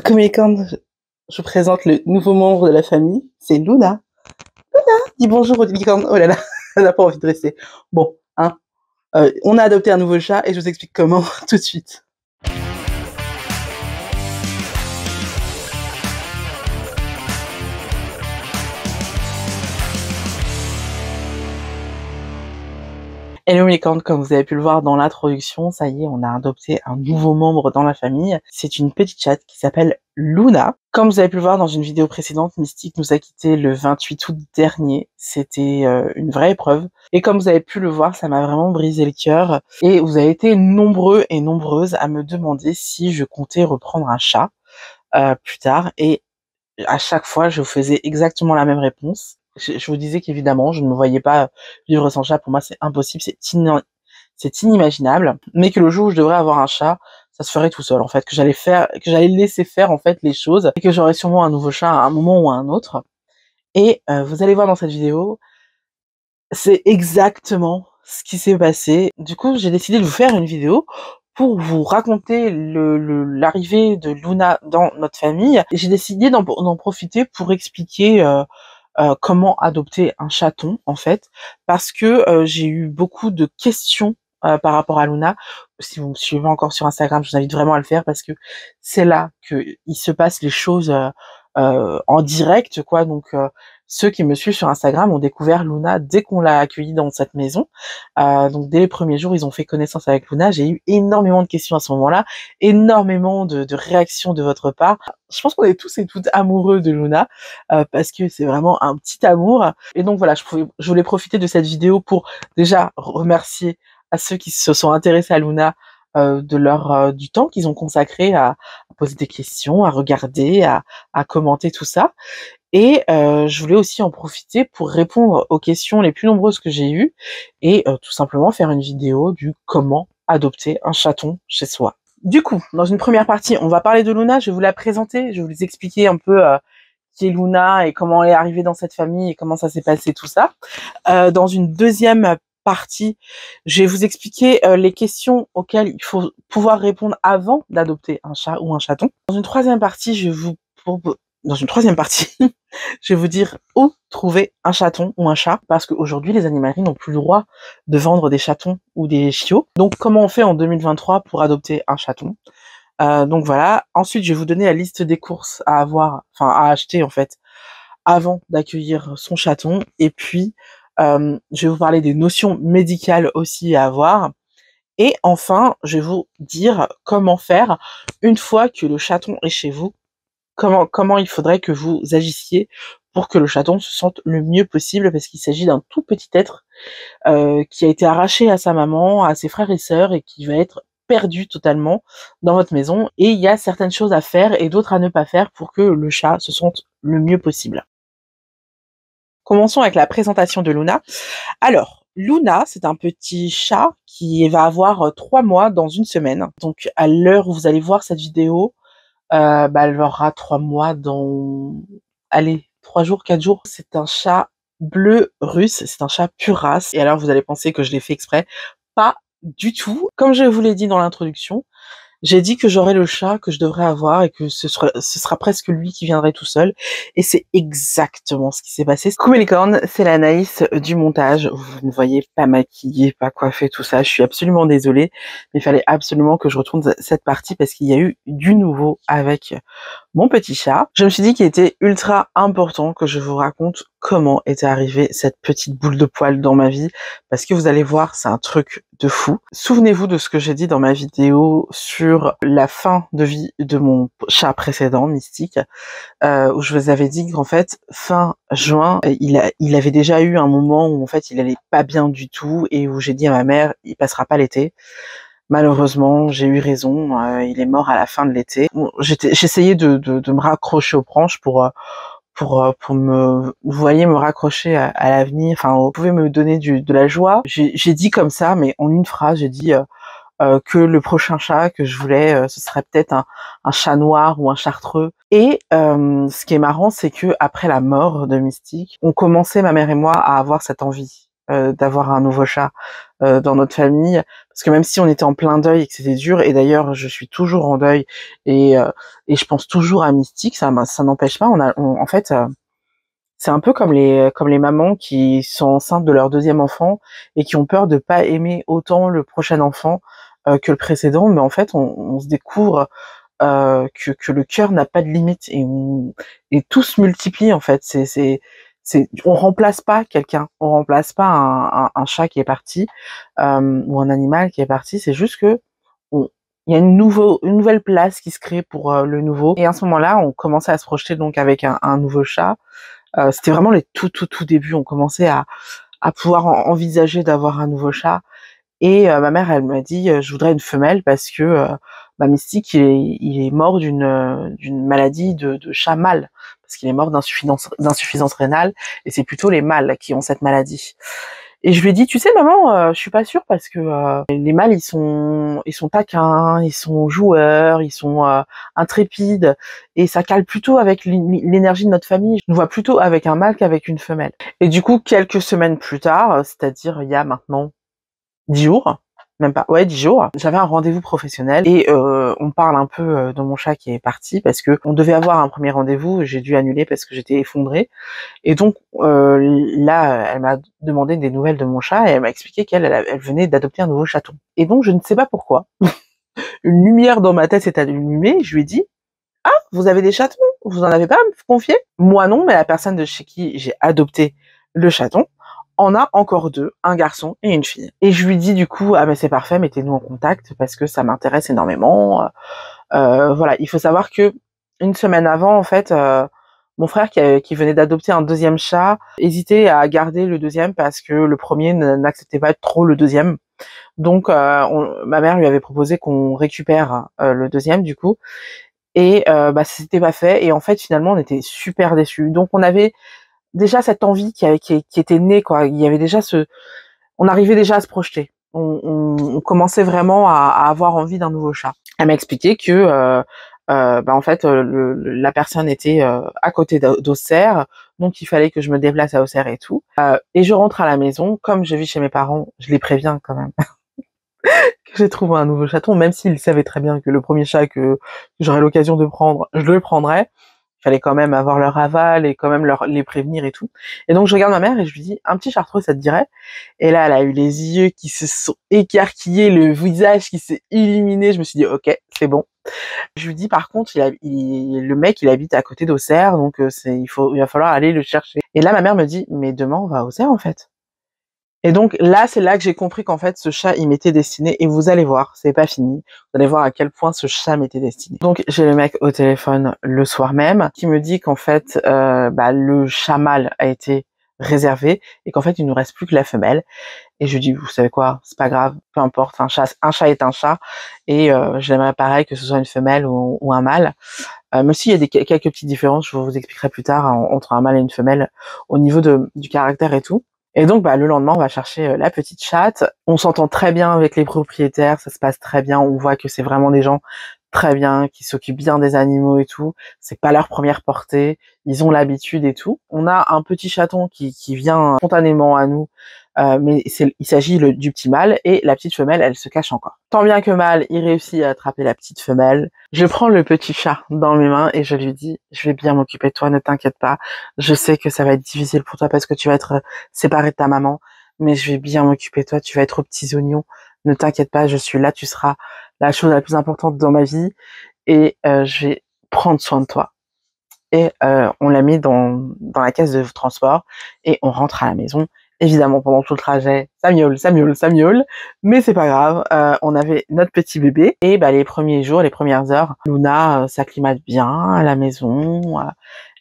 Comme licorne, je présente le nouveau membre de la famille, c'est Luna. Dis bonjour aux licornes. Oh là là, elle n'a pas envie de rester. Bon, hein, on a adopté un nouveau chat et je vous explique comment tout de suite. Hello mes licornes, comme vous avez pu le voir dans l'introduction, ça y est, on a adopté un nouveau membre dans la famille. C'est une petite chatte qui s'appelle Luna. Comme vous avez pu le voir dans une vidéo précédente, Mystique nous a quittés le 28 août dernier. C'était une vraie épreuve. Et comme vous avez pu le voir, ça m'a vraiment brisé le cœur. Et vous avez été nombreux et nombreuses à me demander si je comptais reprendre un chat plus tard. Et à chaque fois, je vous faisais exactement la même réponse. Je vous disais qu'évidemment, je ne me voyais pas vivre sans chat. Pour moi, c'est impossible, c'est inimaginable. Mais que le jour où je devrais avoir un chat, ça se ferait tout seul, en fait. Que j'allais laisser faire, en fait, les choses. Et que j'aurais sûrement un nouveau chat à un moment ou à un autre. Et vous allez voir dans cette vidéo, c'est exactement ce qui s'est passé. Du coup, j'ai décidé de vous faire une vidéo pour vous raconter l'arrivée de Luna dans notre famille. Et j'ai décidé d'en profiter pour expliquer comment adopter un chaton, en fait, parce que j'ai eu beaucoup de questions par rapport à Luna. Si vous me suivez encore sur Instagram, je vous invite vraiment à le faire parce que c'est là que il se passe les choses en direct, quoi. Donc ceux qui me suivent sur Instagram ont découvert Luna dès qu'on l'a accueillie dans cette maison. Donc dès les premiers jours, ils ont fait connaissance avec Luna. J'ai eu énormément de questions à ce moment-là, énormément de réactions de votre part. Je pense qu'on est tous et toutes amoureux de Luna parce que c'est vraiment un petit amour. Et donc voilà, je voulais profiter de cette vidéo pour déjà remercier à ceux qui se sont intéressés à Luna de leur du temps qu'ils ont consacré à poser des questions, à regarder, à commenter tout ça. Et je voulais aussi en profiter pour répondre aux questions les plus nombreuses que j'ai eues et tout simplement faire une vidéo du comment adopter un chaton chez soi. Du coup, dans une première partie, on va parler de Luna, je vais vous la présenter, je vais vous expliquer un peu qui est Luna et comment elle est arrivée dans cette famille et comment ça s'est passé tout ça. Dans une deuxième partie, je vais vous expliquer les questions auxquelles il faut pouvoir répondre avant d'adopter un chat ou un chaton. Dans une troisième partie, je vais vous dire où trouver un chaton ou un chat, parce qu'aujourd'hui, les animaleries n'ont plus le droit de vendre des chatons ou des chiots. Donc, comment on fait en 2023 pour adopter un chaton? Donc voilà. Ensuite, je vais vous donner la liste des courses à acheter en fait, avant d'accueillir son chaton. Et puis, je vais vous parler des notions médicales aussi à avoir. Et enfin, je vais vous dire comment faire une fois que le chaton est chez vous. Comment il faudrait que vous agissiez pour que le chaton se sente le mieux possible, parce qu'il s'agit d'un tout petit être qui a été arraché à sa maman, à ses frères et sœurs, et qui va être perdu totalement dans votre maison. Et il y a certaines choses à faire et d'autres à ne pas faire pour que le chat se sente le mieux possible. Commençons avec la présentation de Luna. Alors, Luna, c'est un petit chat qui va avoir 3 mois dans une semaine. Donc, à l'heure où vous allez voir cette vidéo, elle aura 3 mois dans, allez, 3 jours, 4 jours. C'est un chat bleu russe, c'est un chat pure race. Et alors, vous allez penser que je l'ai fait exprès. Pas du tout. Comme je vous l'ai dit dans l'introduction, j'ai dit que j'aurais le chat que je devrais avoir et que ce sera presque lui qui viendrait tout seul. Et c'est exactement ce qui s'est passé. Coucou mes licornes, c'est l'Anaïs du montage. Vous ne voyez pas maquillée, pas coiffée, tout ça. Je suis absolument désolée, mais il fallait absolument que je retourne cette partie parce qu'il y a eu du nouveau avec mon petit chat. Je me suis dit qu'il était ultra important que je vous raconte comment était arrivée cette petite boule de poil dans ma vie, parce que vous allez voir, c'est un truc de fou. Souvenez-vous de ce que j'ai dit dans ma vidéo sur la fin de vie de mon chat précédent, Mystique, où je vous avais dit qu'en fait, fin juin, il avait déjà eu un moment où en fait il allait pas bien du tout et où j'ai dit à ma mère, il passera pas l'été. Malheureusement, j'ai eu raison, il est mort à la fin de l'été. Bon, j'essayais de me raccrocher aux branches pour me, vous voyez, me raccrocher à l'avenir. Enfin, vous pouvez me donner de la joie. J'ai dit comme ça, mais en une phrase, j'ai dit que le prochain chat que je voulais, ce serait peut-être un chat noir ou un chartreux. Et ce qui est marrant, c'est que après la mort de Mystique, on commençait, ma mère et moi, à avoir cette envie d'avoir un nouveau chat. dans notre famille, parce que même si on était en plein deuil et que c'était dur, et d'ailleurs je suis toujours en deuil et je pense toujours à Mystique, ça n'empêche pas. En fait, c'est un peu comme les mamans qui sont enceintes de leur deuxième enfant et qui ont peur de pas aimer autant le prochain enfant que le précédent, mais en fait on se découvre que le cœur n'a pas de limite et tout se multiplie en fait. On remplace pas quelqu'un, on remplace pas un chat qui est parti ou un animal qui est parti. C'est juste que il y a une nouvelle place qui se crée pour le nouveau. Et à ce moment-là, on commençait à se projeter donc avec un nouveau chat. C'était vraiment les tout débuts. On commençait à pouvoir envisager d'avoir un nouveau chat. Et ma mère, elle m'a dit, je voudrais une femelle parce que Mystique, il est mort d'une maladie de chat mâle, parce qu'il est mort d'insuffisance rénale, et c'est plutôt les mâles qui ont cette maladie. Et je lui ai dit, tu sais maman, je suis pas sûre parce que les mâles ils sont taquins, ils sont joueurs, ils sont intrépides, et ça cale plutôt avec l'énergie de notre famille. Je nous vois plutôt avec un mâle qu'avec une femelle. Et du coup, quelques semaines plus tard, c'est-à-dire il y a maintenant 10 jours, même pas, ouais, 10 jours, j'avais un rendez-vous professionnel et on parle un peu de mon chat qui est parti parce que on devait avoir un premier rendez-vous, j'ai dû annuler parce que j'étais effondrée. Et donc là, elle m'a demandé des nouvelles de mon chat et elle m'a expliqué elle venait d'adopter un nouveau chaton. Et donc je ne sais pas pourquoi, une lumière dans ma tête s'est allumée, je lui ai dit: «Ah, vous avez des chatons? Vous en avez pas à me confier?» Moi non, mais la personne de chez qui j'ai adopté le chaton en a encore deux, un garçon et une fille. Et je lui dis du coup, ah ben c'est parfait, mettez-nous en contact parce que ça m'intéresse énormément. Voilà, il faut savoir que une semaine avant, en fait, mon frère qui venait d'adopter un deuxième chat hésitait à garder le deuxième parce que le premier n'acceptait pas trop le deuxième. Donc ma mère lui avait proposé qu'on récupère le deuxième du coup. Et c'était pas fait. Et en fait, finalement, on était super déçus. Donc on avait déjà cette envie qui était née, quoi. Il y avait déjà on arrivait déjà à se projeter. On commençait vraiment à avoir envie d'un nouveau chat. Elle m'a expliqué que en fait la personne était à côté d'Auxerre, donc il fallait que je me déplace à Auxerre et tout. Et je rentre à la maison, comme je vis chez mes parents, je les préviens quand même que j'ai trouvé un nouveau chaton, même s'ils savaient très bien que le premier chat que j'aurais l'occasion de prendre, je le prendrais. Il fallait quand même avoir leur aval et quand même les prévenir et tout. Et donc je regarde ma mère et je lui dis: un petit chartreux, ça te dirait? Et là, elle a eu les yeux qui se sont écarquillés, le visage qui s'est illuminé. Je me suis dit: ok, c'est bon. Je lui dis par contre, le mec, il habite à côté d'Auxerre, donc il va falloir aller le chercher. Et là, ma mère me dit: mais demain, on va à Auxerre en fait. Et donc là, c'est là que j'ai compris qu'en fait, ce chat, il m'était destiné. Et vous allez voir, c'est pas fini. Vous allez voir à quel point ce chat m'était destiné. Donc j'ai le mec au téléphone le soir même qui me dit qu'en fait, le chat mâle a été réservé et qu'en fait, il ne reste plus que la femelle. Et je lui dis: vous savez quoi, c'est pas grave, peu importe. Un chat est un chat. Et j'aimerais pareil que ce soit une femelle ou un mâle. Même s'il y a quelques petites différences, je vous expliquerai plus tard entre un mâle et une femelle au niveau du caractère et tout. Et donc, le lendemain, on va chercher la petite chatte. On s'entend très bien avec les propriétaires, ça se passe très bien. On voit que c'est vraiment des gens très bien, qui s'occupent bien des animaux et tout. C'est pas leur première portée, ils ont l'habitude et tout. On a un petit chaton qui vient spontanément à nous, mais il s'agit du petit mâle, et la petite femelle, elle se cache encore. Tant bien que mal, il réussit à attraper la petite femelle. Je prends le petit chat dans mes mains et je lui dis: je vais bien m'occuper de toi, ne t'inquiète pas. Je sais que ça va être difficile pour toi parce que tu vas être séparé de ta maman, mais je vais bien m'occuper de toi, tu vas être aux petits oignons. Ne t'inquiète pas, je suis là, tu seras la chose la plus importante dans ma vie et je vais prendre soin de toi. Et on l'a mis dans la caisse de transport et on rentre à la maison. Évidemment, pendant tout le trajet, ça miaule, mais c'est pas grave. On avait notre petit bébé et les premiers jours, les premières heures, Luna s'acclimate bien à la maison.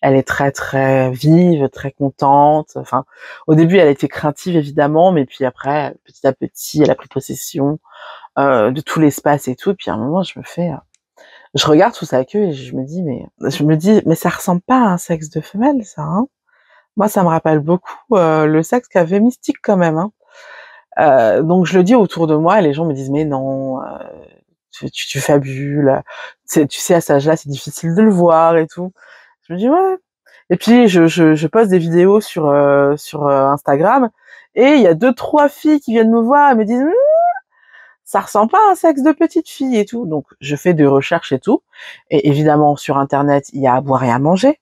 Elle est très très vive, très contente. Enfin, au début, elle était craintive évidemment, mais puis après, petit à petit, elle a pris possession de tout l'espace et tout. Et puis à un moment, je regarde sous sa queue et je me dis mais ça ressemble pas à un sexe de femelle, ça, hein. Moi, ça me rappelle beaucoup le sexe qu'avait Mystique quand même, hein. Donc je le dis autour de moi et les gens me disent: mais non, tu fabules. Tu sais, à cet âge-là, c'est difficile de le voir et tout. Je me dis: ouais. Et puis je poste des vidéos sur Instagram Et il y a 2-3 filles qui viennent me voir et me disent ça ressemble pas à un sexe de petite fille et tout. Donc je fais des recherches et tout. Et évidemment sur internet il y a à boire et à manger.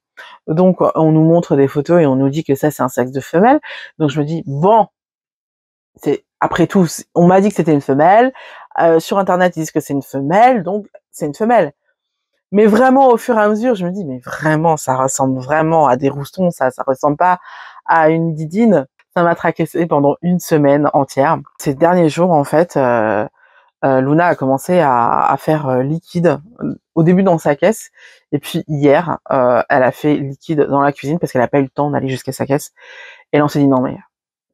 Donc on nous montre des photos et on nous dit que ça c'est un sexe de femelle. Donc je me dis bon, c'est après tout, on m'a dit que c'était une femelle. Sur internet ils disent que c'est une femelle, donc c'est une femelle. Mais vraiment au fur et à mesure, je me dis mais vraiment ça ressemble vraiment à des roustons, ça ressemble pas à une didine. Ça m'a tracassé pendant une semaine entière. Ces derniers jours en fait, Luna a commencé à faire liquide au début dans sa caisse et puis hier elle a fait liquide dans la cuisine parce qu'elle a pas eu le temps d'aller jusqu'à sa caisse et là on s'est dit non mais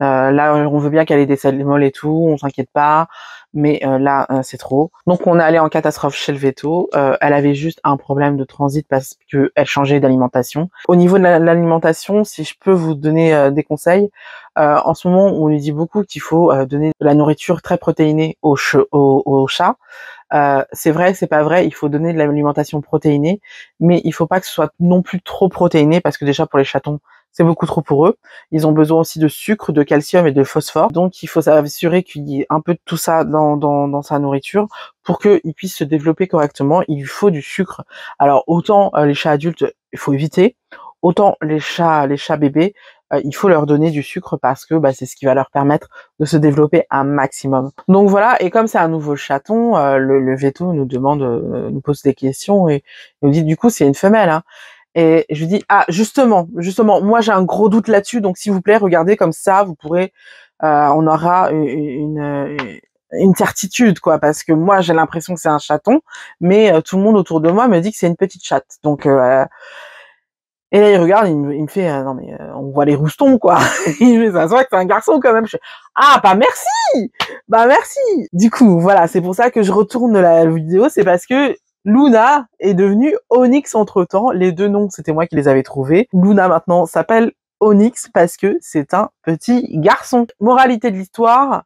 là on veut bien qu'elle ait des selles molles et tout, on s'inquiète pas, mais là c'est trop. Donc on est allé en catastrophe chez le véto. Elle avait juste un problème de transit parce que elle changeait d'alimentation. Au niveau de l'alimentation, si je peux vous donner des conseils, en ce moment on lui dit beaucoup qu'il faut donner de la nourriture très protéinée aux chats. C'est vrai, c'est pas vrai, il faut donner de l'alimentation protéinée, mais il faut pas que ce soit non plus trop protéiné parce que déjà pour les chatons, c'est beaucoup trop pour eux. Ils ont besoin aussi de sucre, de calcium et de phosphore. Donc il faut s'assurer qu'il y ait un peu de tout ça dans sa nourriture pour qu'ils puissent se développer correctement. Il faut du sucre. Alors autant les chats adultes, il faut éviter, autant les chats bébés, il faut leur donner du sucre parce que c'est ce qui va leur permettre de se développer un maximum. Donc voilà, et comme c'est un nouveau chaton, le véto nous demande, nous pose des questions et nous dit du coup c'est une femelle, hein. Et je lui dis justement, moi j'ai un gros doute là-dessus, donc s'il vous plaît regardez comme ça, vous pourrez, on aura une certitude quoi, parce que moi j'ai l'impression que c'est un chaton, mais tout le monde autour de moi me dit que c'est une petite chatte. Donc et là il regarde, il me fait non mais on voit les roustons quoi. Il me fait ça se voit que c'est un garçon quand même. Je fais, bah merci. Du coup voilà, c'est pour ça que je retourne la vidéo, c'est parce que Luna est devenue Onyx entre-temps. Les deux noms, c'était moi qui les avais trouvés. Luna maintenant s'appelle Onyx parce que c'est un petit garçon. Moralité de l'histoire.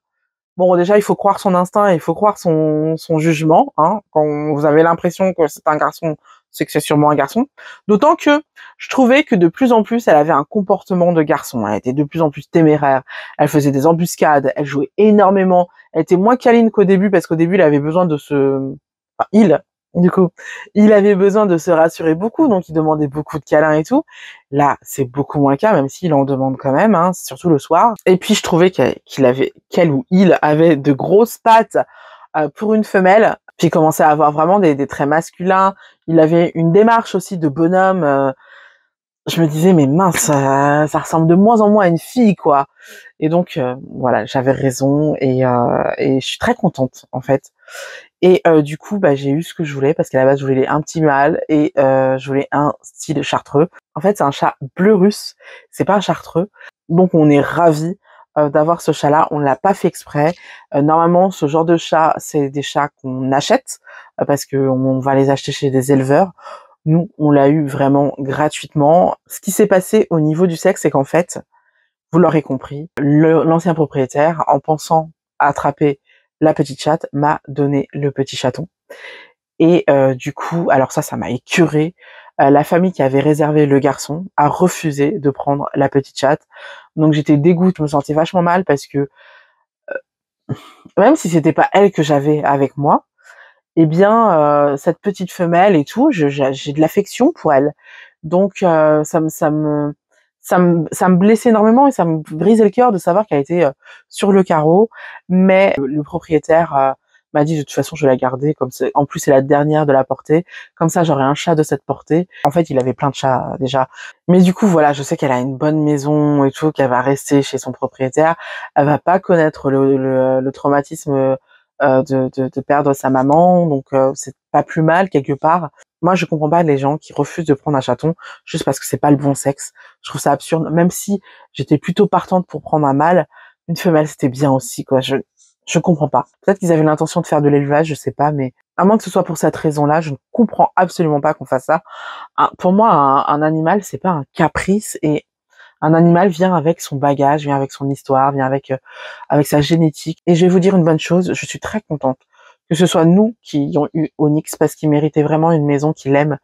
Bon, déjà, il faut croire son instinct, il faut croire son jugement, hein. Quand vous avez l'impression que c'est un garçon, c'est que c'est sûrement un garçon. D'autant que je trouvais que de plus en plus, elle avait un comportement de garçon. Elle était de plus en plus téméraire. Elle faisait des embuscades. Elle jouait énormément. Elle était moins câline qu'au début parce qu'au début, elle avait besoin de du coup, il avait besoin de se rassurer beaucoup, donc il demandait beaucoup de câlins et tout. Là, c'est beaucoup moins le cas, même s'il en demande quand même, hein, surtout le soir. Et puis, je trouvais qu'elle ou il avait de grosses pattes pour une femelle. Puis, il commençait à avoir vraiment des traits masculins. Il avait une démarche aussi de bonhomme. Je me disais, mais mince, ça ressemble de moins en moins à une fille, quoi. Et donc, voilà, j'avais raison et je suis très contente, en fait. Et du coup, j'ai eu ce que je voulais parce qu'à la base, je voulais un petit mâle et je voulais un style chartreux. En fait, c'est un chat bleu russe, c'est pas un chartreux. Donc, on est ravis d'avoir ce chat-là. On l'a pas fait exprès. Normalement, ce genre de chat, c'est des chats qu'on achète parce que on va les acheter chez des éleveurs. Nous, on l'a eu vraiment gratuitement. Ce qui s'est passé au niveau du sexe, c'est qu'en fait, vous l'aurez compris, l'ancien propriétaire, en pensant attraper la petite chatte, m'a donné le petit chaton. Et du coup, alors ça m'a écœurée. La famille qui avait réservé le garçon a refusé de prendre la petite chatte. Donc j'étais dégoûtée, je me sentais vachement mal parce que même si c'était pas elle que j'avais avec moi, eh bien cette petite femelle et tout, j'ai de l'affection pour elle. Donc ça me blessait énormément et ça me brisait le cœur de savoir qu'elle était sur le carreau. Mais le propriétaire m'a dit de toute façon je vais la garder, comme en plus c'est la dernière de la portée, comme ça j'aurai un chat de cette portée. En fait il avait plein de chats déjà, mais du coup voilà, je sais qu'elle a une bonne maison et tout, qu'elle va rester chez son propriétaire, elle va pas connaître le traumatisme de perdre sa maman, donc c'est pas plus mal quelque part. Moi, je comprends pas les gens qui refusent de prendre un chaton juste parce que c'est pas le bon sexe. Je trouve ça absurde. Même si j'étais plutôt partante pour prendre un mâle, une femelle c'était bien aussi, quoi. Je comprends pas. Peut-être qu'ils avaient l'intention de faire de l'élevage, je sais pas, mais à moins que ce soit pour cette raison-là, je ne comprends absolument pas qu'on fasse ça. Pour moi, un animal, c'est pas un caprice, et un animal vient avec son bagage, vient avec son histoire, vient avec sa génétique. Et je vais vous dire une bonne chose, je suis très contente que ce soit nous qui ayons eu Onyx parce qu'il méritait vraiment une maison qui l'aime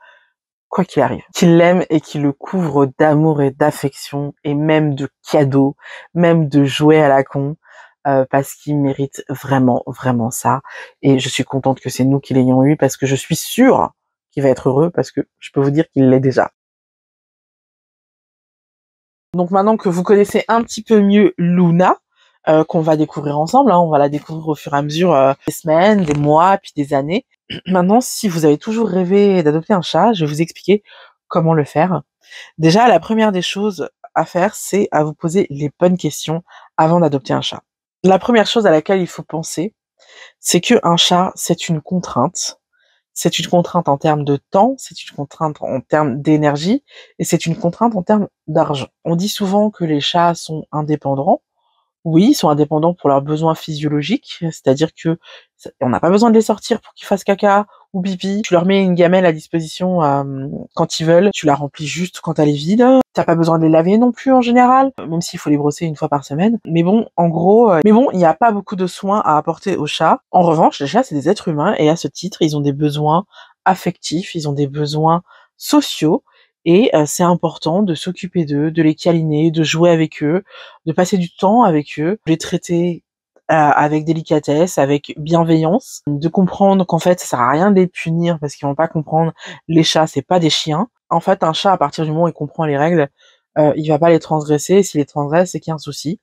quoi qu'il arrive, qu'il l'aime et qu'il le couvre d'amour et d'affection et même de cadeaux, même de jouets à la con, parce qu'il mérite vraiment, vraiment ça. Et je suis contente que c'est nous qui l'ayons eu parce que je suis sûre qu'il va être heureux parce que je peux vous dire qu'il l'est déjà. Donc maintenant que vous connaissez un petit peu mieux Luna, qu'on va découvrir ensemble, hein, on va la découvrir au fur et à mesure des semaines, des mois, puis des années. Maintenant, si vous avez toujours rêvé d'adopter un chat, je vais vous expliquer comment le faire. Déjà, la première des choses à faire, c'est à vous poser les bonnes questions avant d'adopter un chat. La première chose à laquelle il faut penser, c'est que un chat, c'est une contrainte. C'est une contrainte en termes de temps, c'est une contrainte en termes d'énergie, et c'est une contrainte en termes d'argent. On dit souvent que les chats sont indépendants. Oui, ils sont indépendants pour leurs besoins physiologiques, c'est-à-dire que on n'a pas besoin de les sortir pour qu'ils fassent caca ou pipi. Tu leur mets une gamelle à disposition quand ils veulent, tu la remplis juste quand elle est vide. T'as pas besoin de les laver non plus en général, même s'il faut les brosser une fois par semaine. Mais bon, en gros, il n'y a pas beaucoup de soins à apporter aux chats. En revanche, les chats, c'est des êtres humains et à ce titre, ils ont des besoins affectifs, ils ont des besoins sociaux. Et c'est important de s'occuper d'eux, de les câliner, de jouer avec eux, de passer du temps avec eux, de les traiter avec délicatesse, avec bienveillance, de comprendre qu'en fait ça sert à rien de les punir parce qu'ils vont pas comprendre. Les chats, c'est pas des chiens. En fait, un chat, à partir du moment où il comprend les règles, il va pas les transgresser. Et s'il les transgresse, c'est qu'il y a un souci,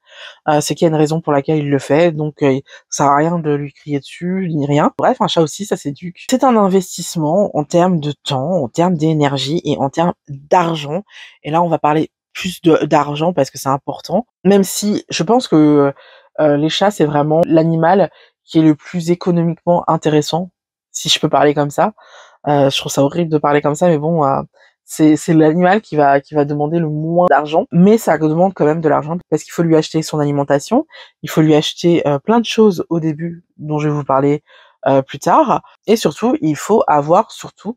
c'est qu'il y a une raison pour laquelle il le fait. Donc ça sert à rien de lui crier dessus ni rien. Bref, un chat aussi, ça s'éduque. C'est un investissement en termes de temps, en termes d'énergie et en termes d'argent. Et là, on va parler plus d'argent parce que c'est important. Même si je pense que les chats, c'est vraiment l'animal qui est le plus économiquement intéressant, si je peux parler comme ça. Je trouve ça horrible de parler comme ça, mais bon, c'est l'animal qui va demander le moins d'argent, mais ça demande quand même de l'argent parce qu'il faut lui acheter son alimentation, il faut lui acheter plein de choses au début dont je vais vous parler plus tard, et surtout, il faut avoir surtout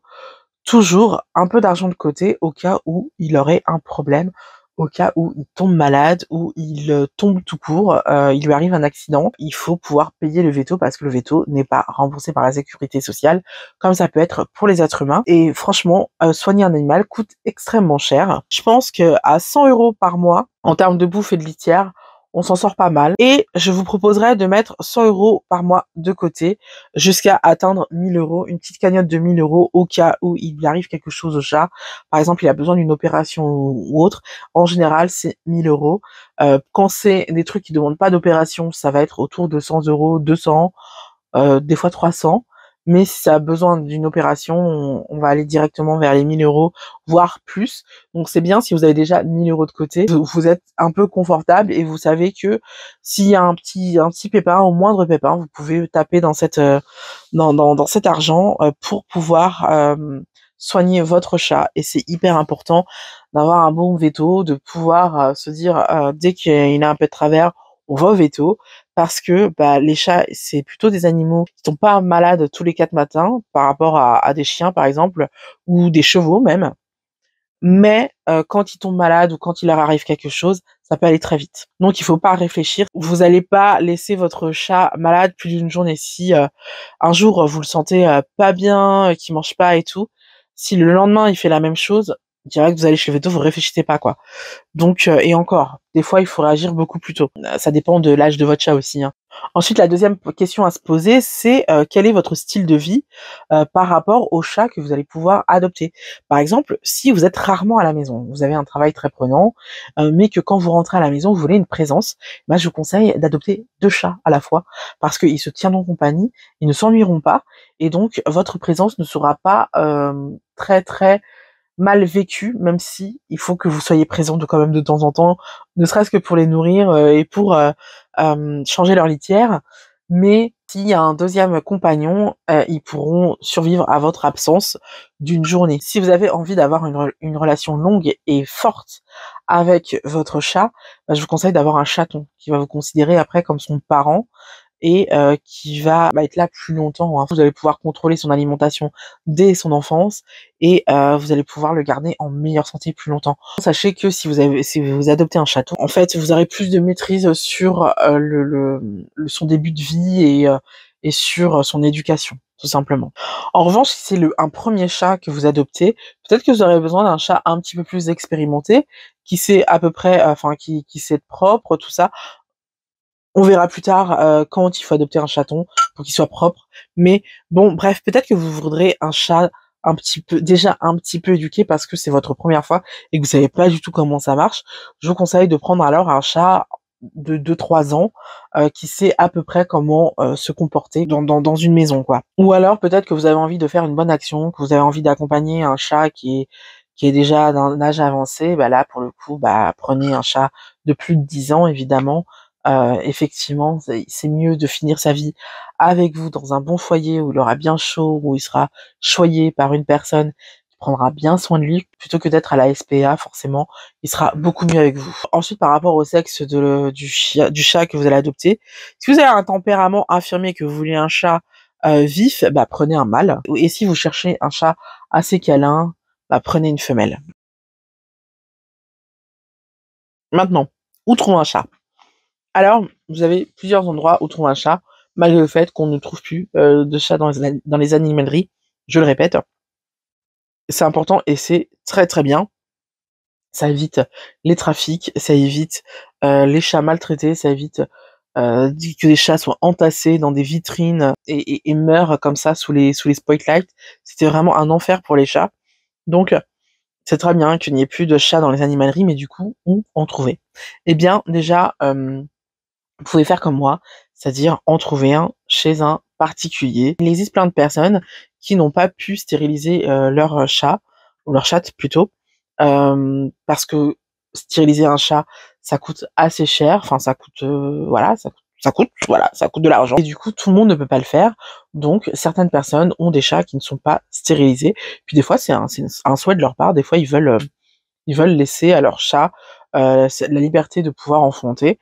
toujours un peu d'argent de côté au cas où il aurait un problème, au cas où il tombe malade, ou il tombe tout court, il lui arrive un accident. Il faut pouvoir payer le veto parce que le veto n'est pas remboursé par la sécurité sociale, comme ça peut être pour les êtres humains. Et franchement, soigner un animal coûte extrêmement cher. Je pense que à 100 € par mois, en termes de bouffe et de litière, on s'en sort pas mal. Et je vous proposerais de mettre 100 € par mois de côté jusqu'à atteindre 1000 €, une petite cagnotte de 1000 € au cas où il lui arrive quelque chose au chat. Par exemple, il a besoin d'une opération ou autre. En général, c'est 1000 €. Quand c'est des trucs qui demandent pas d'opération, ça va être autour de 100 €, 200, des fois 300. Mais si ça a besoin d'une opération, on va aller directement vers les 1000 €, voire plus. Donc c'est bien si vous avez déjà 1000 € de côté, vous êtes un peu confortable et vous savez que s'il y a un petit pépin, au moindre pépin, vous pouvez taper dans dans cet argent pour pouvoir soigner votre chat. Et c'est hyper important d'avoir un bon veto, de pouvoir se dire dès qu'il a un peu de travers, on va au veto, parce que les chats, c'est plutôt des animaux qui sont pas malades tous les 4 matins par rapport à des chiens par exemple, ou des chevaux même. Mais quand ils tombent malades ou quand il leur arrive quelque chose, ça peut aller très vite. Donc il faut pas réfléchir. Vous allez pas laisser votre chat malade plus d'une journée. Si un jour vous le sentez pas bien, qu'il mange pas et tout, si le lendemain il fait la même chose, direct vous allez chez le veto, vous réfléchissez pas quoi. Donc et encore, des fois il faut réagir beaucoup plus tôt. Ça dépend de l'âge de votre chat aussi, hein. Ensuite, la deuxième question à se poser, c'est quel est votre style de vie par rapport au chat que vous allez pouvoir adopter. Par exemple, si vous êtes rarement à la maison, vous avez un travail très prenant, mais que quand vous rentrez à la maison, vous voulez une présence, je vous conseille d'adopter 2 chats à la fois, parce qu'ils se tiendront compagnie, ils ne s'ennuieront pas, et donc votre présence ne sera pas très très mal vécu, même si il faut que vous soyez présent quand même de temps en temps, ne serait-ce que pour les nourrir et pour changer leur litière. Mais s'il y a un deuxième compagnon, ils pourront survivre à votre absence d'une journée. Si vous avez envie d'avoir une relation longue et forte avec votre chat, je vous conseille d'avoir un chaton qui va vous considérer après comme son parent et qui va être là plus longtemps, hein. Vous allez pouvoir contrôler son alimentation dès son enfance et vous allez pouvoir le garder en meilleure santé plus longtemps. Sachez que si vous adoptez un chaton, en fait, vous aurez plus de maîtrise sur son début de vie et sur son éducation. tout simplement. En revanche, si c'est un premier chat que vous adoptez, peut-être que vous aurez besoin d'un chat un petit peu plus expérimenté, qui sait à peu près, enfin qui sait être propre, tout ça. On verra plus tard quand il faut adopter un chaton pour qu'il soit propre. Mais bon, bref, peut-être que vous voudrez un chat déjà un petit peu éduqué parce que c'est votre première fois et que vous savez pas du tout comment ça marche. Je vous conseille de prendre alors un chat de 2-3 ans qui sait à peu près comment se comporter dans une maison, quoi. Ou alors peut-être que vous avez envie de faire une bonne action, que vous avez envie d'accompagner un chat qui est déjà d'un âge avancé. Bah là, pour le coup, bah prenez un chat de plus de 10 ans, évidemment. Effectivement, c'est mieux de finir sa vie avec vous dans un bon foyer où il aura bien chaud, où il sera choyé par une personne qui prendra bien soin de lui, plutôt que d'être à la SPA, forcément, il sera beaucoup mieux avec vous. Ensuite, par rapport au sexe du chat que vous allez adopter, si vous avez un tempérament affirmé, que vous voulez un chat vif, bah prenez un mâle. Et si vous cherchez un chat assez câlin, bah prenez une femelle. Maintenant, où trouver un chat? Alors, vous avez plusieurs endroits où trouver un chat, malgré le fait qu'on ne trouve plus de chats dans les animaleries. Je le répète, c'est important et c'est très très bien. Ça évite les trafics, ça évite les chats maltraités, ça évite que les chats soient entassés dans des vitrines et meurent comme ça sous les spotlights. C'était vraiment un enfer pour les chats. Donc, c'est très bien qu'il n'y ait plus de chats dans les animaleries, mais du coup, où en trouver? Eh bien, déjà, vous pouvez faire comme moi, c'est-à-dire en trouver un chez un particulier. Il existe plein de personnes qui n'ont pas pu stériliser leur chat, ou leur chatte plutôt, parce que stériliser un chat, ça coûte assez cher, enfin ça coûte, voilà, ça coûte de l'argent. Et du coup, tout le monde ne peut pas le faire, donc certaines personnes ont des chats qui ne sont pas stérilisés, puis des fois c'est un souhait de leur part, des fois ils veulent laisser à leur chat la liberté de pouvoir enfanter.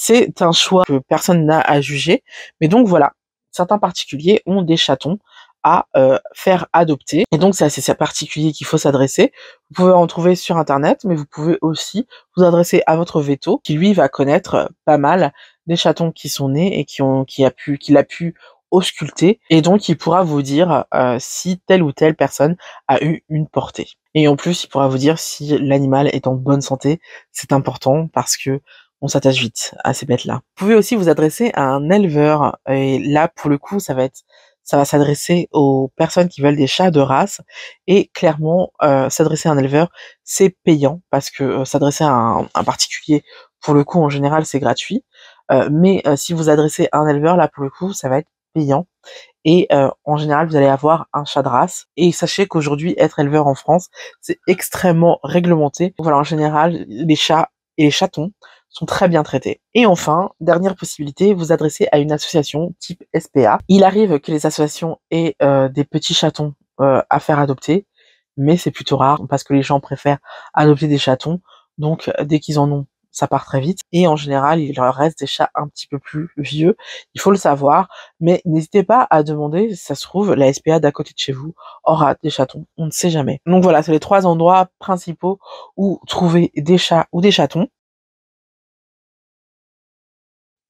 C'est un choix que personne n'a à juger, mais donc voilà, certains particuliers ont des chatons à faire adopter, et donc c'est à ces particuliers qu'il faut s'adresser. Vous pouvez en trouver sur internet, mais vous pouvez aussi vous adresser à votre véto, qui lui va connaître pas mal des chatons qui sont nés et qu'il a pu ausculter, et donc il pourra vous dire si telle ou telle personne a eu une portée. Et en plus, il pourra vous dire si l'animal est en bonne santé. C'est important parce que on s'attache vite à ces bêtes-là. Vous pouvez aussi vous adresser à un éleveur, et là, pour le coup, ça va s'adresser aux personnes qui veulent des chats de race, et clairement, s'adresser à un éleveur, c'est payant parce que s'adresser à un particulier, pour le coup, en général, c'est gratuit. Mais si vous adressez à un éleveur, là, pour le coup, ça va être payant. Et en général, vous allez avoir un chat de race. Et sachez qu'aujourd'hui, être éleveur en France, c'est extrêmement réglementé. Voilà, en général, les chats et les chatons sont très bien traités. Et enfin, dernière possibilité, vous adresser à une association type SPA. Il arrive que les associations aient des petits chatons à faire adopter, mais c'est plutôt rare parce que les gens préfèrent adopter des chatons. Donc, dès qu'ils en ont, ça part très vite. Et en général, il leur reste des chats un petit peu plus vieux. Il faut le savoir. Mais n'hésitez pas à demander, si ça se trouve, la SPA d'à côté de chez vous aura des chatons. On ne sait jamais. Donc voilà, c'est les 3 endroits principaux où trouver des chats ou des chatons.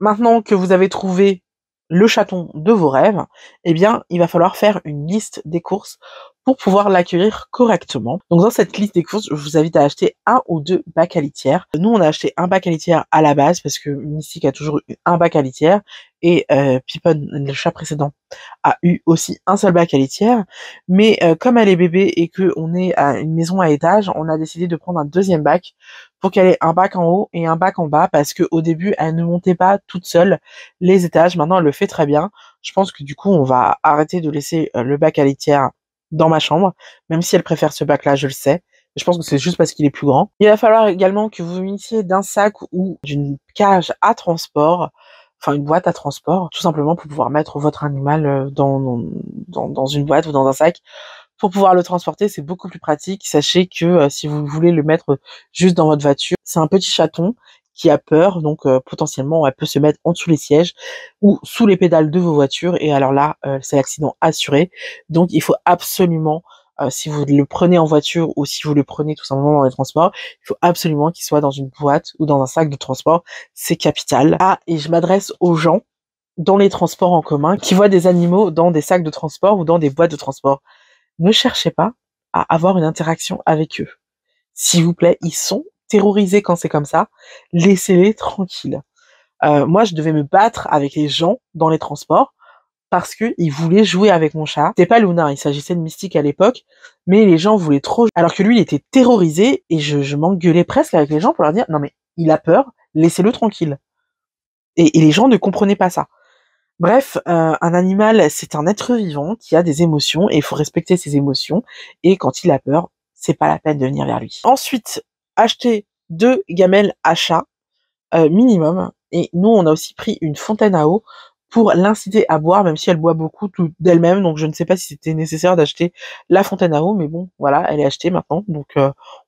Maintenant que vous avez trouvé le chaton de vos rêves, eh bien, il va falloir faire une liste des courses pour pouvoir l'accueillir correctement. Donc dans cette liste des courses, je vous invite à acheter 1 ou 2 bacs à litière. Nous, on a acheté un bac à litière à la base parce que Mystique a toujours eu un bac à litière, et Pippin, le chat précédent, a eu aussi un seul bac à litière. Mais comme elle est bébé et que on est à une maison à étage, on a décidé de prendre un deuxième bac pour qu'elle ait un bac en haut et un bac en bas, parce que au début, elle ne montait pas toute seule les étages. Maintenant, elle le fait très bien. Je pense que du coup, on va arrêter de laisser le bac à litière dans ma chambre, même si elle préfère ce bac-là, je le sais. Je pense que c'est juste parce qu'il est plus grand. Il va falloir également que vous munissiez d'un sac ou d'une cage à transport, enfin une boîte à transport, tout simplement pour pouvoir mettre votre animal dans une boîte ou dans un sac. Pour pouvoir le transporter, c'est beaucoup plus pratique. Sachez que si vous voulez le mettre juste dans votre voiture, c'est un petit chaton qui a peur, donc potentiellement elle peut se mettre en dessous les sièges ou sous les pédales de vos voitures, et alors là, c'est l'accident assuré. Donc il faut absolument, si vous le prenez en voiture ou si vous le prenez tout simplement dans les transports, il faut absolument qu'il soit dans une boîte ou dans un sac de transport. C'est capital. Ah, et je m'adresse aux gens dans les transports en commun qui voient des animaux dans des sacs de transport ou dans des boîtes de transport. Ne cherchez pas à avoir une interaction avec eux. S'il vous plaît, ils sont terrorisés quand c'est comme ça. Laissez-les tranquilles. Moi, je devais me battre avec les gens dans les transports parce que ils voulaient jouer avec mon chat. C'était pas Luna, il s'agissait de Mystique à l'époque, mais les gens voulaient trop, alors que lui, il était terrorisé et je m'engueulais presque avec les gens pour leur dire non mais il a peur, laissez-le tranquille. Et les gens ne comprenaient pas ça. Bref, un animal, c'est un être vivant qui a des émotions et il faut respecter ses émotions. Et quand il a peur, c'est pas la peine de venir vers lui. Ensuite, acheter 2 gamelles à chat minimum. Et nous, on a aussi pris une fontaine à eau pour l'inciter à boire, même si elle boit beaucoup tout d'elle-même. Donc, je ne sais pas si c'était nécessaire d'acheter la fontaine à eau, mais bon, voilà, elle est achetée maintenant. Donc,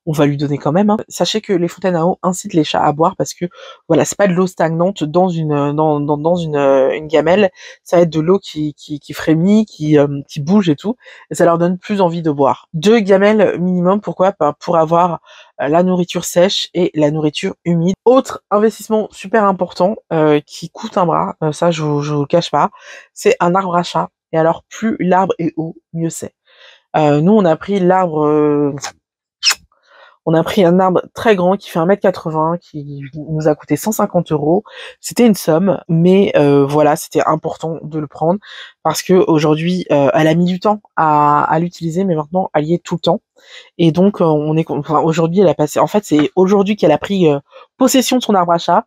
on va lui donner quand même. Hein. Sachez que les fontaines à eau incitent les chats à boire parce que, voilà, c'est pas de l'eau stagnante dans une gamelle. Ça va être de l'eau qui frémit, qui bouge et tout. Et ça leur donne plus envie de boire. 2 gamelles minimum, pourquoi? Pour avoir la nourriture sèche et la nourriture humide. Autre investissement super important qui coûte un bras, ça je vous le cache pas, c'est un arbre à chat. Et alors plus l'arbre est haut, mieux c'est. Nous on a pris un arbre très grand qui fait 1,80 m qui nous a coûté 150 €. C'était une somme, mais voilà, c'était important de le prendre parce que aujourd'hui, elle a mis du temps à l'utiliser, mais maintenant elle y est tout le temps. Et donc aujourd'hui elle a passé. En fait, c'est aujourd'hui qu'elle a pris possession de son arbre à chat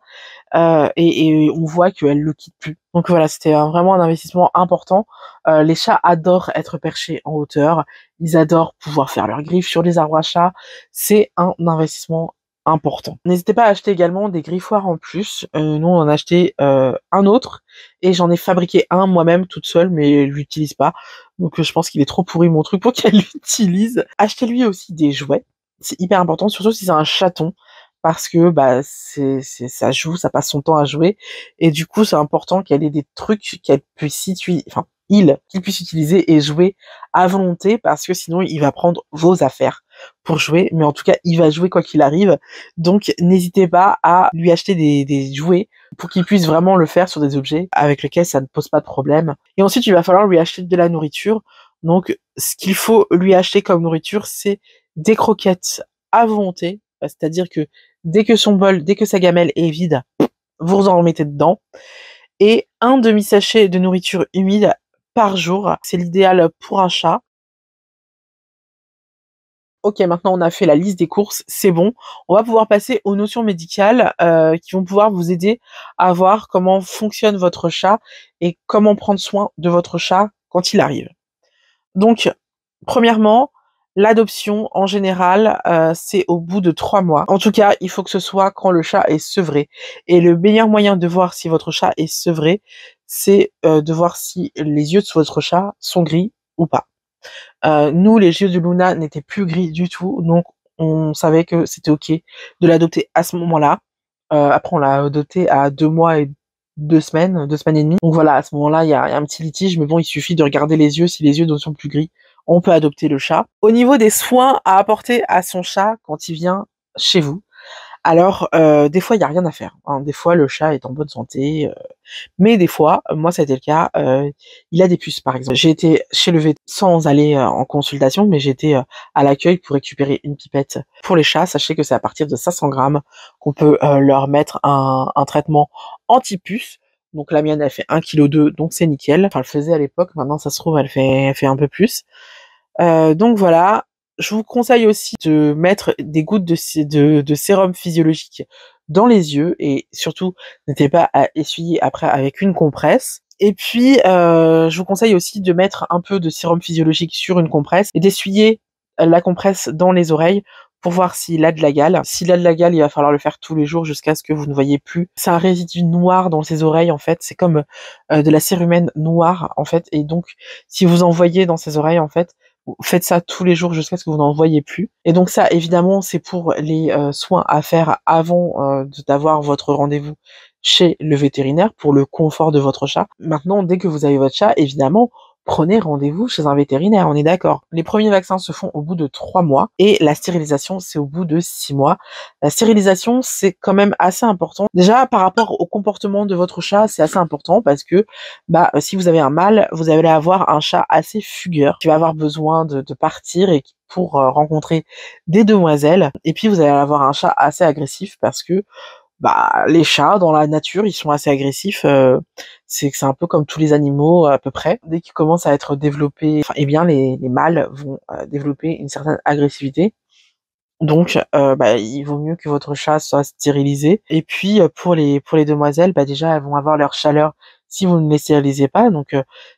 et on voit qu'elle le quitte plus. Donc voilà, c'était vraiment un investissement important. Les chats adorent être perchés en hauteur. Ils adorent pouvoir faire leurs griffes sur les arbres à chat. C'est un investissement important. N'hésitez pas à acheter également des griffoirs en plus. Nous, on en a acheté un autre et j'en ai fabriqué un moi-même toute seule, mais elle l'utilise pas. Donc je pense qu'il est trop pourri mon truc pour qu'elle l'utilise. Achetez-lui aussi des jouets. C'est hyper important, surtout si c'est un chaton, parce que bah ça joue, ça passe son temps à jouer. Et du coup, c'est important qu'elle ait des trucs qu'elle puisse qu'il puisse utiliser et jouer à volonté, parce que sinon il va prendre vos affaires pour jouer, mais en tout cas il va jouer quoi qu'il arrive. Donc n'hésitez pas à lui acheter des jouets pour qu'il puisse vraiment le faire sur des objets avec lesquels ça ne pose pas de problème. Et ensuite il va falloir lui acheter de la nourriture. Donc ce qu'il faut lui acheter comme nourriture, c'est des croquettes à volonté, c'est-à-dire que dès que sa gamelle est vide, vous en remettez dedans, et un demi-sachet de nourriture humide par jour. C'est l'idéal pour un chat. Ok, maintenant on a fait la liste des courses, c'est bon. On va pouvoir passer aux notions médicales qui vont pouvoir vous aider à voir comment fonctionne votre chat et comment prendre soin de votre chat quand il arrive. Donc, premièrement, l'adoption en général, c'est au bout de 3 mois. En tout cas, il faut que ce soit quand le chat est sevré. Et le meilleur moyen de voir si votre chat est sevré, c'est de voir si les yeux de votre chat sont gris ou pas. Nous, les yeux de Luna n'étaient plus gris du tout, donc on savait que c'était ok de l'adopter à ce moment-là. Après, on l'a adopté à 2 mois et 2 semaines, 2 semaines et demie. Donc voilà, à ce moment-là, il y a un petit litige, mais bon, il suffit de regarder les yeux. Si les yeux ne sont plus gris, on peut adopter le chat. Au niveau des soins à apporter à son chat quand il vient chez vous, alors des fois, il y a rien à faire, hein. Des fois, le chat est en bonne santé, mais des fois, moi ça a été le cas, il a des puces par exemple. J'ai été chez le vet sans aller en consultation, mais j'ai été à l'accueil pour récupérer une pipette pour les chats. Sachez que c'est à partir de 500 grammes qu'on peut leur mettre un traitement anti-puce. Donc la mienne elle fait 1,2 kg, donc c'est nickel. Enfin, elle faisait à l'époque, maintenant ça se trouve elle fait un peu plus. Donc voilà. Je vous conseille aussi de mettre des gouttes de sérum physiologique dans les yeux et surtout n'hésitez pas à essuyer après avec une compresse. Et puis je vous conseille aussi de mettre un peu de sérum physiologique sur une compresse et d'essuyer la compresse dans les oreilles pour voir s'il a de la gale. S'il a de la gale, il va falloir le faire tous les jours jusqu'à ce que vous ne voyez plus. C'est un résidu noir dans ses oreilles en fait, c'est comme de la cérumen noire en fait, et donc si vous en voyez dans ses oreilles en fait, faites ça tous les jours jusqu'à ce que vous n'en voyez plus. Et donc ça, évidemment, c'est pour les soins à faire avant d'avoir votre rendez-vous chez le vétérinaire pour le confort de votre chat. Maintenant, dès que vous avez votre chat, évidemment, prenez rendez-vous chez un vétérinaire, on est d'accord. Les premiers vaccins se font au bout de 3 mois et la stérilisation, c'est au bout de 6 mois. La stérilisation, c'est quand même assez important. Déjà, par rapport au comportement de votre chat, c'est assez important parce que si vous avez un mâle, vous allez avoir un chat assez fugueur qui va avoir besoin de partir et pour rencontrer des demoiselles. Et puis, vous allez avoir un chat assez agressif parce que les chats dans la nature, ils sont assez agressifs. C'est un peu comme tous les animaux à peu près. Dès qu'ils commencent à être développés, eh bien les mâles vont développer une certaine agressivité. Donc, il vaut mieux que votre chat soit stérilisé. Et puis pour les demoiselles, déjà elles vont avoir leur chaleur si vous ne les stérilisez pas. Donc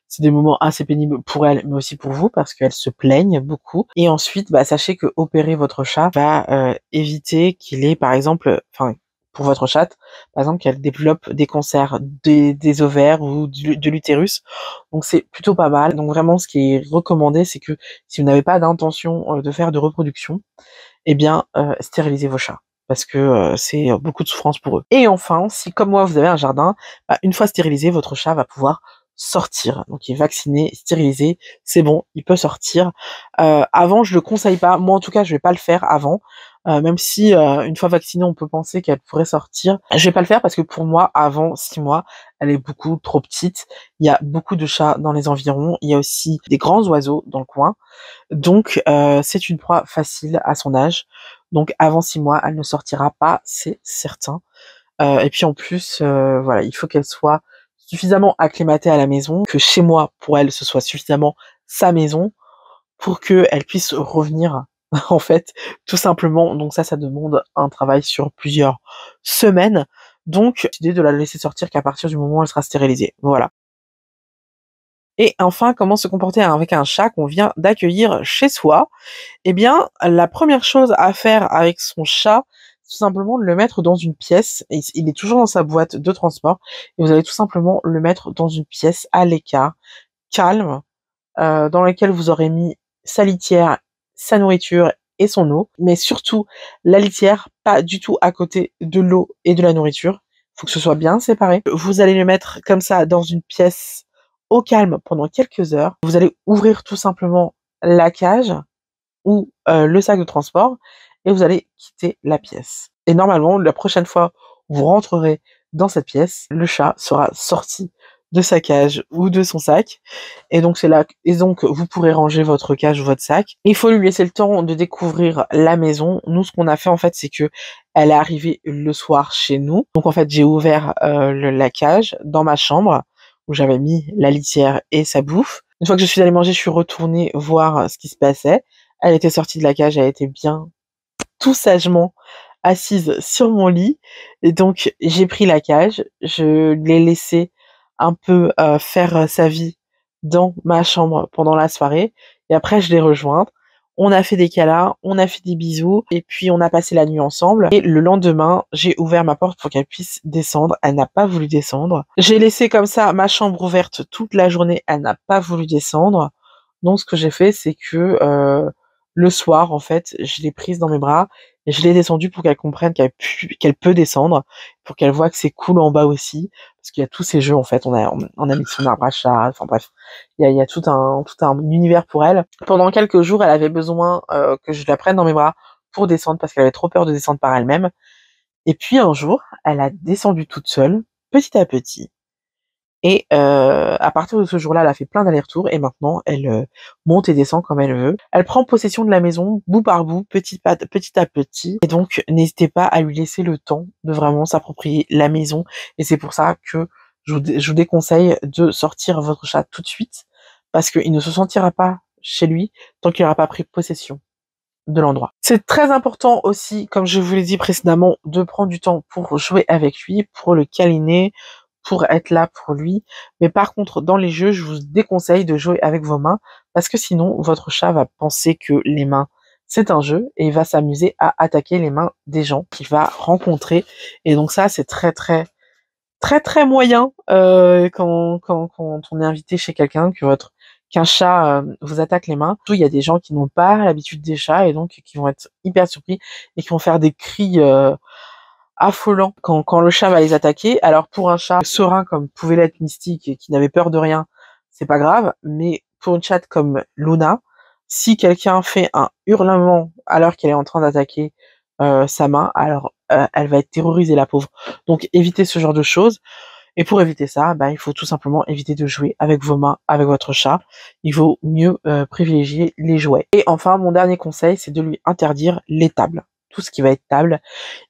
c'est des moments assez pénibles pour elles, mais aussi pour vous parce qu'elles se plaignent beaucoup. Et ensuite, sachez que opérer votre chat va éviter qu'il ait, par exemple, pour votre chatte, par exemple, qu'elle développe des cancers des ovaires ou de l'utérus. Donc c'est plutôt pas mal. Donc vraiment, ce qui est recommandé, c'est que si vous n'avez pas d'intention de faire de reproduction, eh bien, stérilisez vos chats parce que c'est beaucoup de souffrance pour eux. Et enfin, si comme moi vous avez un jardin, une fois stérilisé, votre chat va pouvoir sortir. Donc il est vacciné, stérilisé, c'est bon, il peut sortir. Avant, je le conseille pas. Moi, en tout cas, je vais pas le faire avant. Même si une fois vaccinée, on peut penser qu'elle pourrait sortir. Je vais pas le faire parce que pour moi, avant 6 mois, elle est beaucoup trop petite. Il y a beaucoup de chats dans les environs. Il y a aussi des grands oiseaux dans le coin. Donc, c'est une proie facile à son âge. Donc, avant 6 mois, elle ne sortira pas, c'est certain. Et puis en plus, il faut qu'elle soit suffisamment acclimatée à la maison, que chez moi, pour elle, ce soit suffisamment sa maison, pour qu'elle puisse revenir, en fait, tout simplement. Donc ça demande un travail sur plusieurs semaines. Donc, l'idée de la laisser sortir qu'à partir du moment où elle sera stérilisée. Voilà. Et enfin, comment se comporter avec un chat qu'on vient d'accueillir chez soi? Eh bien, la première chose à faire avec son chat, c'est tout simplement de le mettre dans une pièce. Et il est toujours dans sa boîte de transport. Et vous allez tout simplement le mettre dans une pièce à l'écart, calme, dans laquelle vous aurez mis sa litière, sa nourriture et son eau. Mais surtout, la litière, pas du tout à côté de l'eau et de la nourriture. Faut que ce soit bien séparé. Vous allez le mettre comme ça dans une pièce au calme pendant quelques heures. Vous allez ouvrir tout simplement la cage ou le sac de transport et vous allez quitter la pièce. Et normalement, la prochaine fois où vous rentrerez dans cette pièce, le chat sera sorti de sa cage ou de son sac. Et donc c'est là, et donc vous pourrez ranger votre cage ou votre sac. Il faut lui laisser le temps de découvrir la maison. Nous, ce qu'on a fait en fait, c'est que elle est arrivée le soir chez nous. Donc en fait, j'ai ouvert la cage dans ma chambre où j'avais mis la litière et sa bouffe. Une fois que je suis allée manger, je suis retournée voir ce qui se passait. Elle était sortie de la cage, elle était bien tout sagement assise sur mon lit. Et donc j'ai pris la cage, je l'ai laissée un peu faire sa vie dans ma chambre pendant la soirée. Et après je l'ai rejointe. On a fait des câlins, on a fait des bisous, et puis on a passé la nuit ensemble. Et le lendemain, j'ai ouvert ma porte pour qu'elle puisse descendre. Elle n'a pas voulu descendre. J'ai laissé comme ça ma chambre ouverte toute la journée. Elle n'a pas voulu descendre. Donc ce que j'ai fait, c'est que le soir, en fait, je l'ai prise dans mes bras et je l'ai descendue pour qu'elle comprenne qu'elle peut descendre, pour qu'elle voit que c'est cool en bas aussi, parce qu'il y a tous ces jeux, en fait. On a mis son arbre à chat, enfin bref, il y a tout un univers pour elle. Pendant quelques jours, elle avait besoin que je la prenne dans mes bras pour descendre, parce qu'elle avait trop peur de descendre par elle-même. Et puis un jour, elle a descendu toute seule, petit à petit. Et à partir de ce jour-là, elle a fait plein d'allers-retours et maintenant elle monte et descend comme elle veut. Elle prend possession de la maison bout par bout, petit à petit. Et donc n'hésitez pas à lui laisser le temps de vraiment s'approprier la maison. Et c'est pour ça que je vous déconseille de sortir votre chat tout de suite, parce qu'il ne se sentira pas chez lui tant qu'il n'aura pas pris possession de l'endroit. C'est très important aussi, comme je vous l'ai dit précédemment, de prendre du temps pour jouer avec lui, pour le câliner, pour être là pour lui. Mais par contre, dans les jeux, je vous déconseille de jouer avec vos mains, parce que sinon, votre chat va penser que les mains, c'est un jeu, et il va s'amuser à attaquer les mains des gens qu'il va rencontrer. Et donc ça, c'est très très très très moyen quand on est invité chez quelqu'un, qu'un chat vous attaque les mains. Surtout, il y a des gens qui n'ont pas l'habitude des chats et donc qui vont être hyper surpris et qui vont faire des cris affolants quand le chat va les attaquer. Alors pour un chat serein comme pouvait l'être Mystique et qui n'avait peur de rien, c'est pas grave, mais pour une chatte comme Luna, si quelqu'un fait un hurlement alors qu'elle est en train d'attaquer sa main, alors elle va être terrorisée, la pauvre. Donc évitez ce genre de choses. Et pour éviter ça, il faut tout simplement éviter de jouer avec vos mains, avec votre chat. Il vaut mieux privilégier les jouets. Et enfin, mon dernier conseil, c'est de lui interdire les tables. Tout ce qui va être table,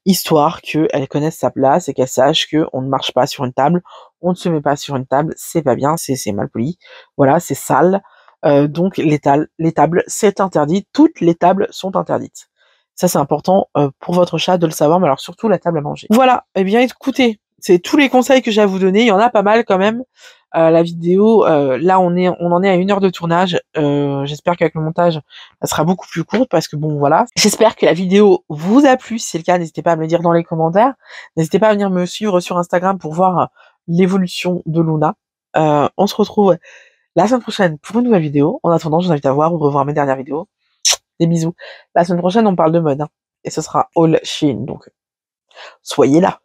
histoire qu'elle connaisse sa place et qu'elle sache qu'on ne marche pas sur une table, on ne se met pas sur une table, c'est pas bien, c'est mal poli, voilà, c'est sale. Donc les tables, c'est interdit, toutes les tables sont interdites. Ça c'est important pour votre chat de le savoir, mais alors surtout la table à manger. Voilà, eh bien écoutez, c'est tous les conseils que j'ai à vous donner, il y en a pas mal quand même. La vidéo, là on en est à 1 heure de tournage. J'espère qu'avec le montage, elle sera beaucoup plus courte parce que bon voilà. J'espère que la vidéo vous a plu. Si c'est le cas, n'hésitez pas à me le dire dans les commentaires. N'hésitez pas à venir me suivre sur Instagram pour voir l'évolution de Luna. On se retrouve la semaine prochaine pour une nouvelle vidéo. En attendant, je vous invite à voir ou revoir mes dernières vidéos. Des bisous. La semaine prochaine, on parle de mode, hein, et ce sera All Shein, donc soyez là.